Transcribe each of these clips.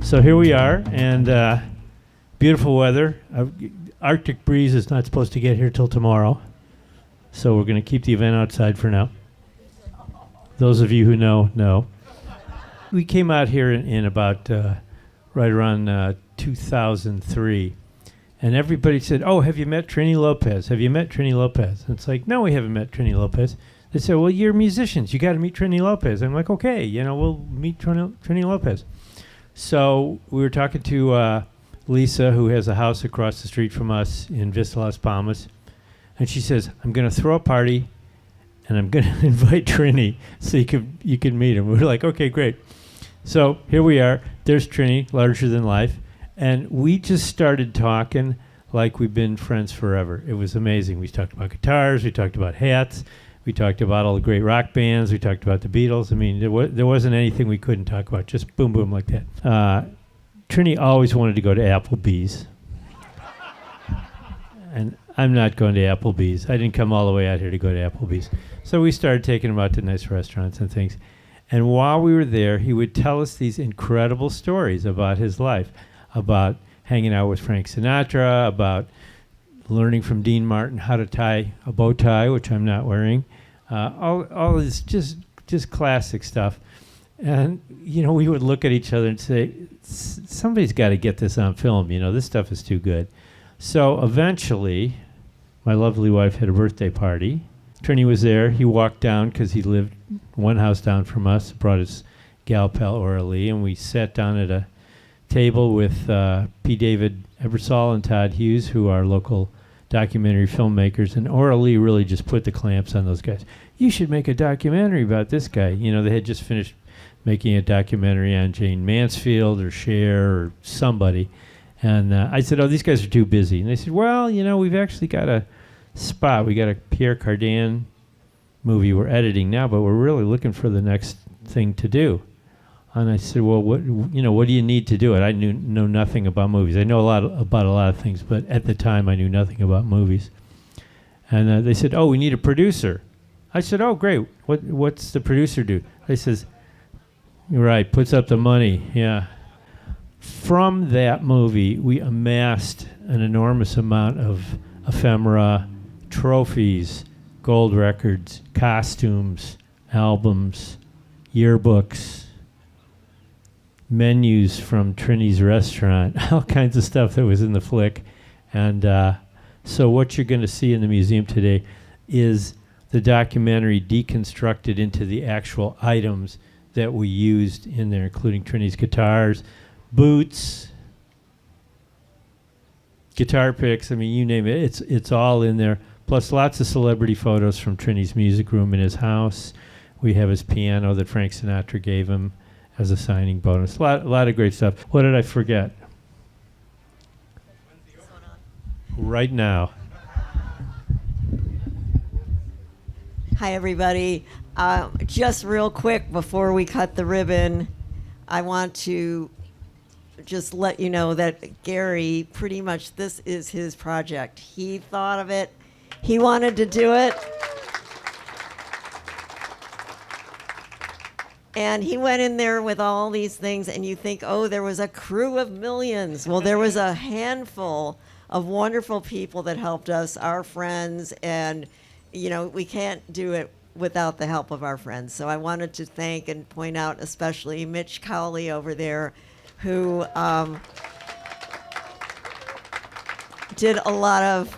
So here we are, and beautiful weather. Arctic breeze is not supposed to get here till tomorrow, so we're going to keep the event outside for now. Those of you who know. We came out here in about right around 2003, and everybody said, "Oh, have you met Trini Lopez? Have you met Trini Lopez?" And it's like, "No, we haven't met Trini Lopez." They said, "Well, you're musicians. You got to meet Trini Lopez." I'm like, "Okay, we'll meet Trini Lopez." So we were talking to Lisa, who has a house across the street from us in Vista Las Palmas, and she says, "I'm going to throw a party, and I'm going to invite Trini so you can meet him." We're like, "Okay, great." So here we are. There's Trini, larger than life, and we just started talking like we've been friends forever. It was amazing. We talked about guitars. We talked about hats. We talked about all the great rock bands. We talked about the Beatles. I mean, there wasn't anything we couldn't talk about. Just boom, boom like that. Trini always wanted to go to Applebee's. And I'm not going to Applebee's. I didn't come all the way out here to go to Applebee's. So we started taking him out to nice restaurants and things. And while we were there, he would tell us these incredible stories about his life, about hanging out with Frank Sinatra, about learning from Dean Martin how to tie a bow tie, which I'm not wearing. All this just classic stuff. And, we would look at each other and say, somebody's got to get this on film. This stuff is too good. So eventually, my lovely wife had a birthday party. Trini was there. He walked down because he lived one house down from us, brought his gal pal, Aura Lee, and we sat down at a table with P. David Ebersol and Todd Hughes, who are local documentary filmmakers, and Aura Lee really just put the clamps on those guys. You should make a documentary about this guy. They had just finished making a documentary on Jane Mansfield or Cher or somebody. And I said, "Oh, these guys are too busy." And they said, "Well, we've actually got a spot. We got a Pierre Cardin movie we're editing now, but we're really looking for the next thing to do." And I said, "Well, what do you need to do it?" I know nothing about movies. I know about a lot of things, but at the time I knew nothing about movies. And they said, "Oh, we need a producer." I said, "Oh, great. What's the producer do?" They says, "Right, puts up the money." Yeah. From that movie, we amassed an enormous amount of ephemera, trophies, gold records, costumes, albums, yearbooks, menus from Trini's restaurant, all kinds of stuff that was in the flick. And so what you're going to see in the museum today is the documentary deconstructed into the actual items that we used in there, including Trini's guitars, boots, guitar picks. I mean, you name it. It's all in there. Plus lots of celebrity photos from Trini's music room in his house. We have his piano that Frank Sinatra gave him as a signing bonus. A lot of great stuff. What did I forget? Right now. Hi, everybody. Just real quick before we cut the ribbon, I want to just let you know that Gary, pretty much this is his project. He thought of it. He wanted to do it. And he went in there with all these things, and you think, oh, there was a crew of millions. Well, there was a handful of wonderful people that helped us, our friends, and, we can't do it without the help of our friends. So I wanted to thank and point out especially Mitch Cowley over there, who did a lot of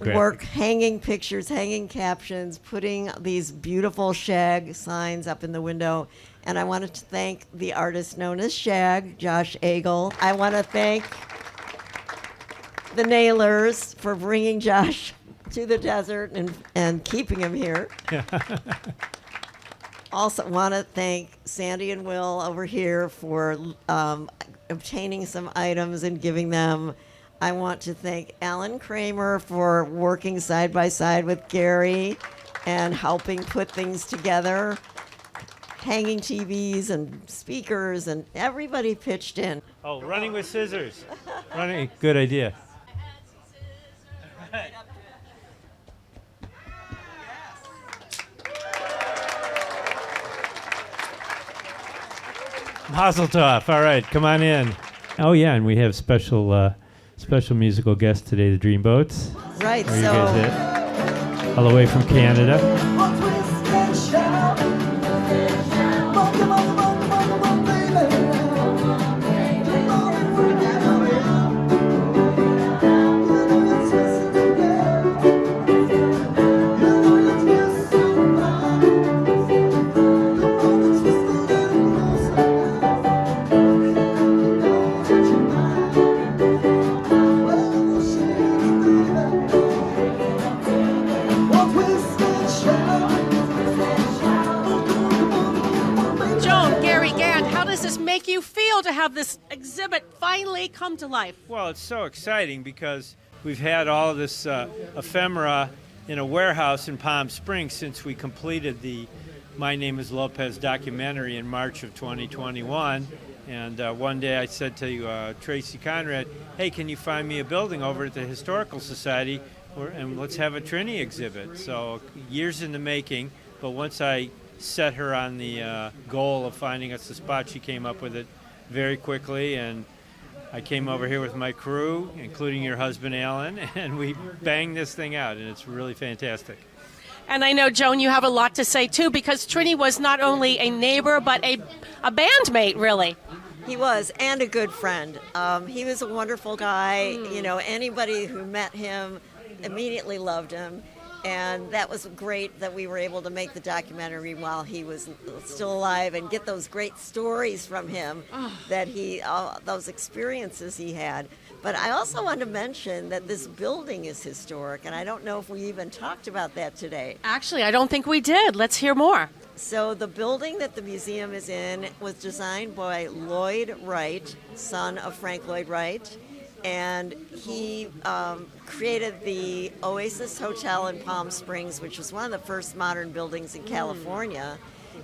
work hanging pictures, hanging captions, putting these beautiful Shag signs up in the window. And I wanted to thank the artist known as Shag, Josh Agel. I want to thank the Nailers for bringing Josh to the desert and keeping him here. Also want to thank Sandy and Will over here for obtaining some items and giving them. I want to thank Alan Kramer for working side by side with Gary and helping put things together. Hanging TVs and speakers, and everybody pitched in. Oh, running with scissors. Running, good idea. Right. Mazel tov. All right, come on in. Oh yeah, and we have special musical guest today, the Dreamboats. Right. Where you So guys at? All the way from Canada. Joan, Gary Gand, how does this make you feel to have this exhibit finally come to life? Well, it's so exciting because we've had all of this ephemera in a warehouse in Palm Springs since we completed the My Name is Lopez documentary in March of 2021. And one day I said to Tracy Conrad, hey, can you find me a building over at the Historical Society and let's have a Trini exhibit. So years in the making, but once I set her on the goal of finding us the spot, she came up with it very quickly, and I came over here with my crew, including your husband, Alan, and we banged this thing out, and it's really fantastic. And I know, Joan, you have a lot to say, too, because Trini was not only a neighbor, but a bandmate, really. he was, and a good friend. He was a wonderful guy. You know, anybody who met him immediately loved him. And that was great that we were able to make the documentary while he was still alive and get those great stories from him that those experiences he had. But I also want to mention that this building is historic, and I don't know if we even talked about that today. Actually, I don't think we did. Let's hear more. So the building that the museum is in was designed by Lloyd Wright, son of Frank Lloyd Wright. And he created the Oasis Hotel in Palm Springs, which was one of the first modern buildings in California.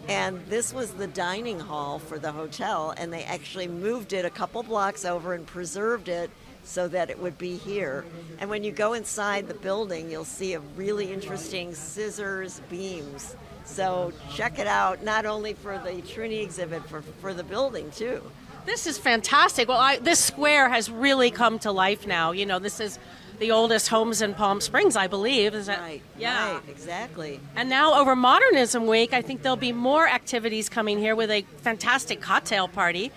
And this was the dining hall for the hotel, and they actually moved it a couple blocks over and preserved it so that it would be here. And when you go inside the building, you'll see a really interesting scissors beams. So check it out, not only for the Trini exhibit, for the building, too. This is fantastic. Well, this square has really come to life now. You know, this is the oldest homes in Palm Springs, I believe. Is that right? Yeah, right, exactly. And now over Modernism Week, I think there'll be more activities coming here with a fantastic cocktail party.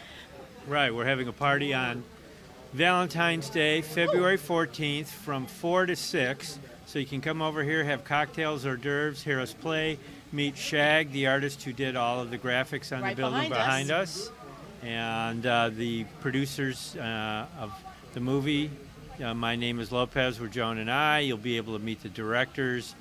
Right, we're having a party on Valentine's Day, February 14th, from 4 to 6. So you can come over here, have cocktails, hors d'oeuvres, hear us play, meet Shag, the artist who did all of the graphics on Right the building behind us. And the producers of the movie, My Name is Lopez, were Joan and I. You'll be able to meet the directors.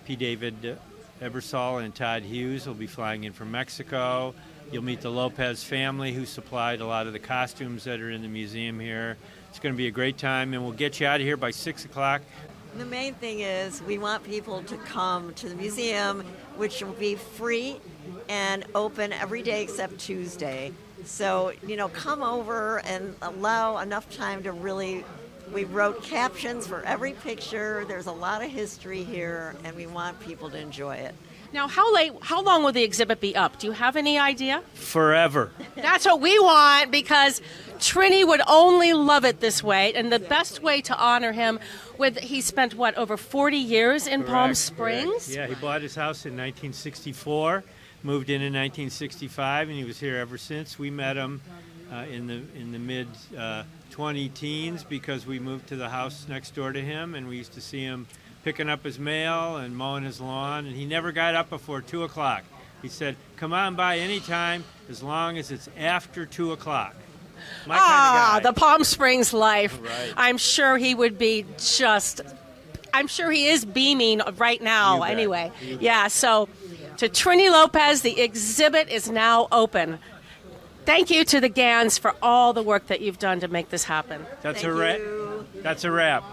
P. David Ebersol and Todd Hughes will be flying in from Mexico. You'll meet the Lopez family, who supplied a lot of the costumes that are in the museum here. It's going to be a great time, and we'll get you out of here by 6 o'clock. The main thing is we want people to come to the museum, which will be free and open every day except Tuesday. So, come over and allow enough time to really, we wrote captions for every picture. There's a lot of history here, and we want people to enjoy it. Now, how long will the exhibit be up? Do you have any idea? Forever. That's what we want, because Trini would only love it this way, and the best way to honor him he spent, over 40 years in Palm Springs? Correct. Yeah, he bought his house in 1964, moved in 1965, and he was here ever since. We met him in the mid 20 teens because we moved to the house next door to him, and we used to see him picking up his mail and mowing his lawn, and he never got up before 2 o'clock. He said, come on by anytime as long as it's after 2 o'clock. My kind of guy. The Palm Springs life. Right. I'm sure he would be I'm sure he is beaming right now You bet. anyway. You bet. Yeah, so to Trini Lopez, the exhibit is now open. Thank you to the Gands for all the work that you've done to make this happen. That's Thank a wrap. you. That's a wrap.